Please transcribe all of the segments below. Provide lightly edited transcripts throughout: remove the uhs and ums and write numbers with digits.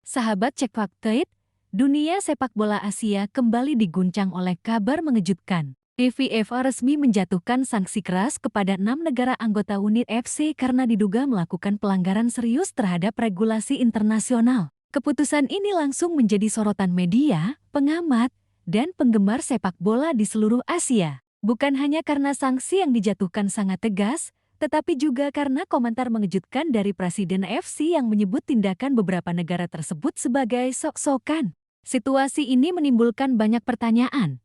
Sahabat Cek Fakta, dunia sepak bola Asia kembali diguncang oleh kabar mengejutkan. FIFA resmi menjatuhkan sanksi keras kepada 6 negara anggota UNI FC karena diduga melakukan pelanggaran serius terhadap regulasi internasional. Keputusan ini langsung menjadi sorotan media, pengamat, dan penggemar sepak bola di seluruh Asia. Bukan hanya karena sanksi yang dijatuhkan sangat tegas, tetapi juga karena komentar mengejutkan dari Presiden FC yang menyebut tindakan beberapa negara tersebut sebagai sok-sokan. Situasi ini menimbulkan banyak pertanyaan.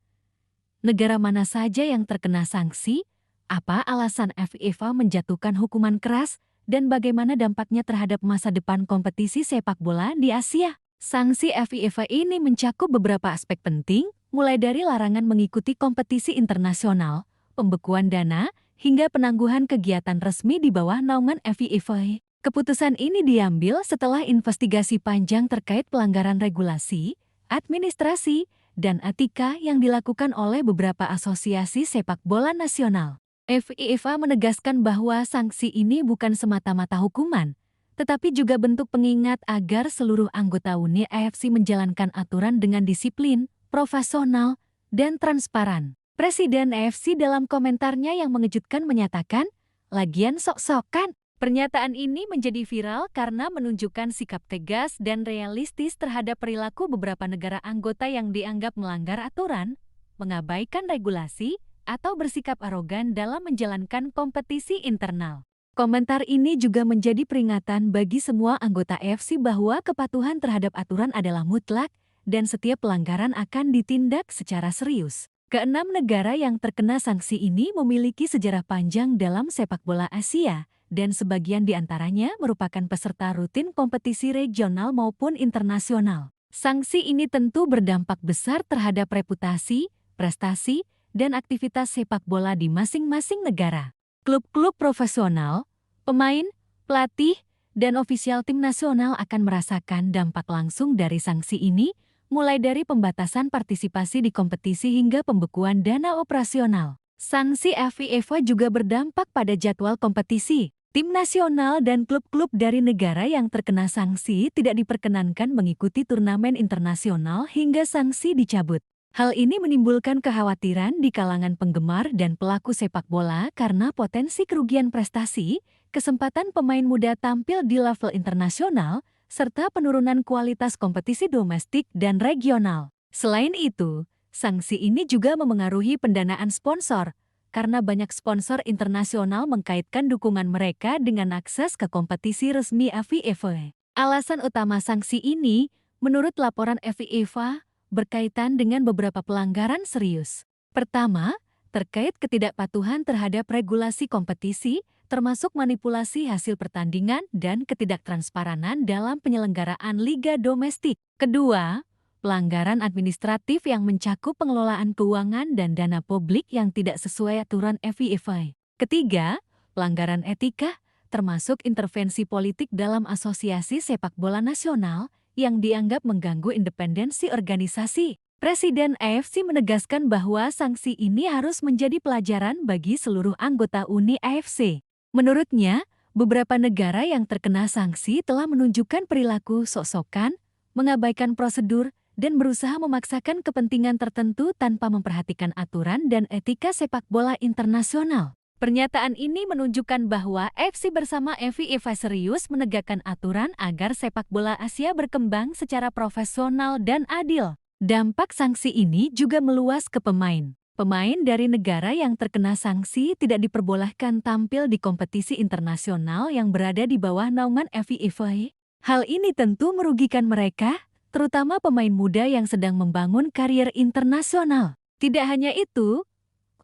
Negara mana saja yang terkena sanksi? Apa alasan FIFA menjatuhkan hukuman keras? Dan bagaimana dampaknya terhadap masa depan kompetisi sepak bola di Asia? Sanksi FIFA ini mencakup beberapa aspek penting, mulai dari larangan mengikuti kompetisi internasional, pembekuan dana, hingga penangguhan kegiatan resmi di bawah naungan FIFA. Keputusan ini diambil setelah investigasi panjang terkait pelanggaran regulasi, administrasi, dan etika yang dilakukan oleh beberapa asosiasi sepak bola nasional. FIFA menegaskan bahwa sanksi ini bukan semata-mata hukuman, tetapi juga bentuk pengingat agar seluruh anggota UNI AFC menjalankan aturan dengan disiplin, profesional, dan transparan. Presiden AFC dalam komentarnya yang mengejutkan menyatakan, "Lagian sok-sokan." Pernyataan ini menjadi viral karena menunjukkan sikap tegas dan realistis terhadap perilaku beberapa negara anggota yang dianggap melanggar aturan, mengabaikan regulasi, atau bersikap arogan dalam menjalankan kompetisi internal. Komentar ini juga menjadi peringatan bagi semua anggota AFC bahwa kepatuhan terhadap aturan adalah mutlak dan setiap pelanggaran akan ditindak secara serius. Keenam negara yang terkena sanksi ini memiliki sejarah panjang dalam sepak bola Asia, dan sebagian di antaranya merupakan peserta rutin kompetisi regional maupun internasional. Sanksi ini tentu berdampak besar terhadap reputasi, prestasi, dan aktivitas sepak bola di masing-masing negara. Klub-klub profesional, pemain, pelatih, dan ofisial tim nasional akan merasakan dampak langsung dari sanksi ini, mulai dari pembatasan partisipasi di kompetisi hingga pembekuan dana operasional. Sanksi FIFA juga berdampak pada jadwal kompetisi. Tim nasional dan klub-klub dari negara yang terkena sanksi tidak diperkenankan mengikuti turnamen internasional hingga sanksi dicabut. Hal ini menimbulkan kekhawatiran di kalangan penggemar dan pelaku sepak bola karena potensi kerugian prestasi, kesempatan pemain muda tampil di level internasional, serta penurunan kualitas kompetisi domestik dan regional. Selain itu, sanksi ini juga memengaruhi pendanaan sponsor, karena banyak sponsor internasional mengkaitkan dukungan mereka dengan akses ke kompetisi resmi FIFA. Alasan utama sanksi ini, menurut laporan FIFA, berkaitan dengan beberapa pelanggaran serius. Pertama, terkait ketidakpatuhan terhadap regulasi kompetisi, termasuk manipulasi hasil pertandingan dan ketidaktransparan dalam penyelenggaraan liga domestik. Kedua, pelanggaran administratif yang mencakup pengelolaan keuangan dan dana publik yang tidak sesuai aturan FIFA. Ketiga, pelanggaran etika, termasuk intervensi politik dalam asosiasi sepak bola nasional yang dianggap mengganggu independensi organisasi. Presiden AFC menegaskan bahwa sanksi ini harus menjadi pelajaran bagi seluruh anggota UNI AFC. Menurutnya, beberapa negara yang terkena sanksi telah menunjukkan perilaku sok-sokan, mengabaikan prosedur, dan berusaha memaksakan kepentingan tertentu tanpa memperhatikan aturan dan etika sepak bola internasional. Pernyataan ini menunjukkan bahwa AFC bersama FIFA serius menegakkan aturan agar sepak bola Asia berkembang secara profesional dan adil. Dampak sanksi ini juga meluas ke pemain. Pemain dari negara yang terkena sanksi tidak diperbolehkan tampil di kompetisi internasional yang berada di bawah naungan FIFA. Hal ini tentu merugikan mereka, terutama pemain muda yang sedang membangun karier internasional. Tidak hanya itu,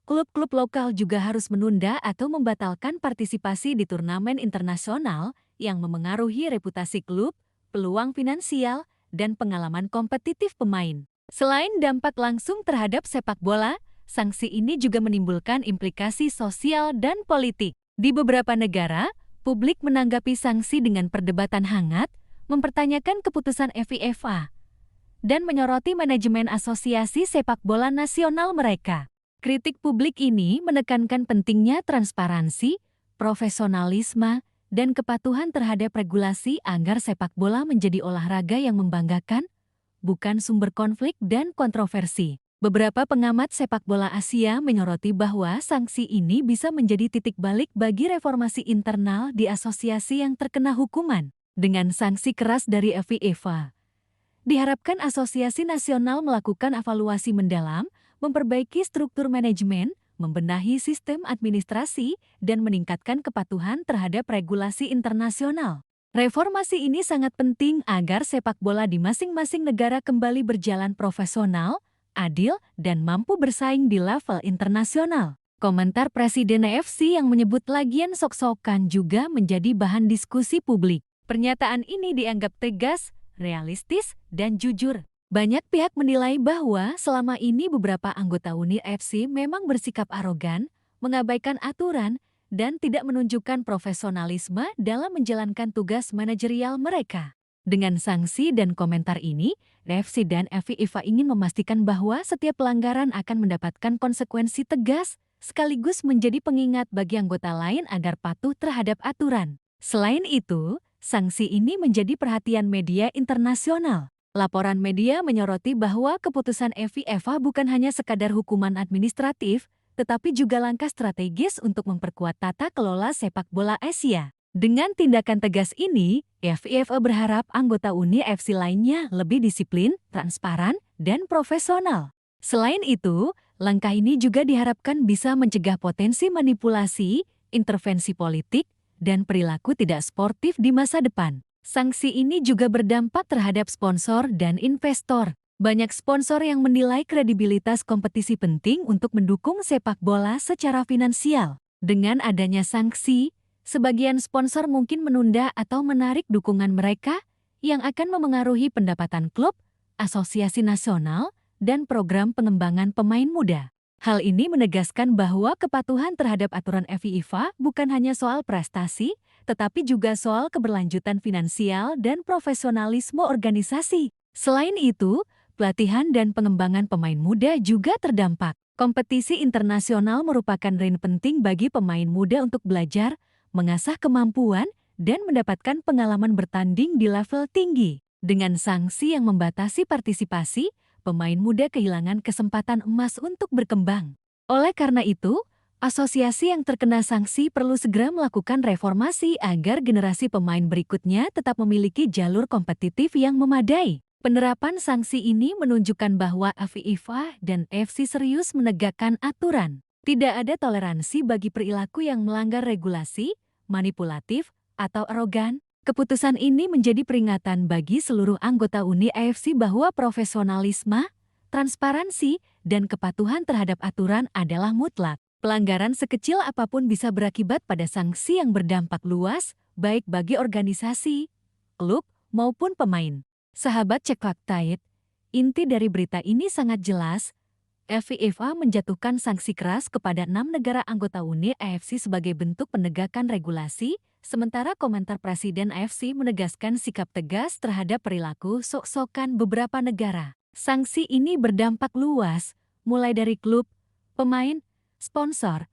klub-klub lokal juga harus menunda atau membatalkan partisipasi di turnamen internasional yang memengaruhi reputasi klub, peluang finansial, dan pengalaman kompetitif pemain. Selain dampak langsung terhadap sepak bola, sanksi ini juga menimbulkan implikasi sosial dan politik. Di beberapa negara, publik menanggapi sanksi dengan perdebatan hangat, mempertanyakan keputusan FIFA, dan menyoroti manajemen asosiasi sepak bola nasional mereka. Kritik publik ini menekankan pentingnya transparansi, profesionalisme, dan kepatuhan terhadap regulasi agar sepak bola menjadi olahraga yang membanggakan, bukan sumber konflik dan kontroversi. Beberapa pengamat sepak bola Asia menyoroti bahwa sanksi ini bisa menjadi titik balik bagi reformasi internal di asosiasi yang terkena hukuman. Dengan sanksi keras dari FIFA, diharapkan asosiasi nasional melakukan evaluasi mendalam, memperbaiki struktur manajemen, membenahi sistem administrasi, dan meningkatkan kepatuhan terhadap regulasi internasional. Reformasi ini sangat penting agar sepak bola di masing-masing negara kembali berjalan profesional, adil, dan mampu bersaing di level internasional. Komentar Presiden AFC yang menyebut lagian sok-sokan juga menjadi bahan diskusi publik. Pernyataan ini dianggap tegas, realistis, dan jujur. Banyak pihak menilai bahwa selama ini beberapa anggota Uni FC memang bersikap arogan, mengabaikan aturan, dan tidak menunjukkan profesionalisme dalam menjalankan tugas manajerial mereka. Dengan sanksi dan komentar ini, FC dan FIFA ingin memastikan bahwa setiap pelanggaran akan mendapatkan konsekuensi tegas, sekaligus menjadi pengingat bagi anggota lain agar patuh terhadap aturan. Selain itu, sanksi ini menjadi perhatian media internasional. Laporan media menyoroti bahwa keputusan FIFA bukan hanya sekadar hukuman administratif, tetapi juga langkah strategis untuk memperkuat tata kelola sepak bola Asia. Dengan tindakan tegas ini, FIFA berharap anggota Uni FC lainnya lebih disiplin, transparan, dan profesional. Selain itu, langkah ini juga diharapkan bisa mencegah potensi manipulasi, intervensi politik, dan perilaku tidak sportif di masa depan. Sanksi ini juga berdampak terhadap sponsor dan investor. Banyak sponsor yang menilai kredibilitas kompetisi penting untuk mendukung sepak bola secara finansial. Dengan adanya sanksi, sebagian sponsor mungkin menunda atau menarik dukungan mereka yang akan memengaruhi pendapatan klub, asosiasi nasional, dan program pengembangan pemain muda. Hal ini menegaskan bahwa kepatuhan terhadap aturan FIFA bukan hanya soal prestasi, tetapi juga soal keberlanjutan finansial dan profesionalisme organisasi. Selain itu, pelatihan dan pengembangan pemain muda juga terdampak. Kompetisi internasional merupakan ring penting bagi pemain muda untuk belajar, mengasah kemampuan, dan mendapatkan pengalaman bertanding di level tinggi. Dengan sanksi yang membatasi partisipasi, pemain muda kehilangan kesempatan emas untuk berkembang. Oleh karena itu, asosiasi yang terkena sanksi perlu segera melakukan reformasi agar generasi pemain berikutnya tetap memiliki jalur kompetitif yang memadai. Penerapan sanksi ini menunjukkan bahwa FIFA dan FC serius menegakkan aturan. Tidak ada toleransi bagi perilaku yang melanggar regulasi, manipulatif, atau arogan. Keputusan ini menjadi peringatan bagi seluruh anggota Uni AFC bahwa profesionalisme, transparansi, dan kepatuhan terhadap aturan adalah mutlak. Pelanggaran sekecil apapun bisa berakibat pada sanksi yang berdampak luas, baik bagi organisasi, klub, maupun pemain. Sahabat Cek Fakta, inti dari berita ini sangat jelas. FIFA menjatuhkan sanksi keras kepada 6 negara anggota Uni AFC sebagai bentuk penegakan regulasi, sementara komentar Presiden AFC menegaskan sikap tegas terhadap perilaku sok-sokan beberapa negara. Sanksi ini berdampak luas, mulai dari klub, pemain, sponsor,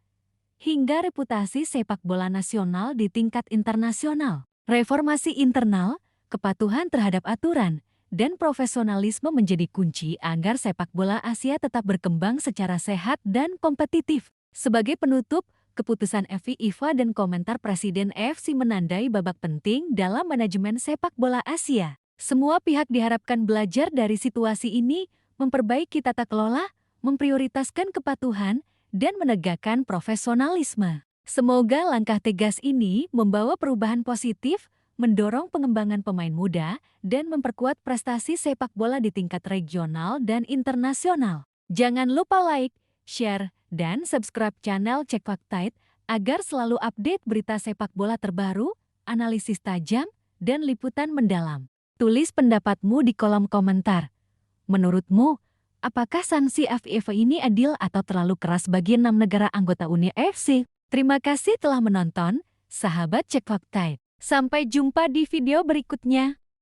hingga reputasi sepak bola nasional di tingkat internasional. Reformasi internal, kepatuhan terhadap aturan, dan profesionalisme menjadi kunci agar sepak bola Asia tetap berkembang secara sehat dan kompetitif. Sebagai penutup, keputusan FIFA dan komentar Presiden AFC menandai babak penting dalam manajemen sepak bola Asia. Semua pihak diharapkan belajar dari situasi ini, memperbaiki tata kelola, memprioritaskan kepatuhan, dan menegakkan profesionalisme. Semoga langkah tegas ini membawa perubahan positif, mendorong pengembangan pemain muda, dan memperkuat prestasi sepak bola di tingkat regional dan internasional. Jangan lupa like, share, dan subscribe channel Cek Fakta agar selalu update berita sepak bola terbaru, analisis tajam, dan liputan mendalam. Tulis pendapatmu di kolom komentar. Menurutmu, apakah sanksi FIFA ini adil atau terlalu keras bagi 6 negara anggota Uni AFC? Terima kasih telah menonton, sahabat Cek Fakta. Sampai jumpa di video berikutnya.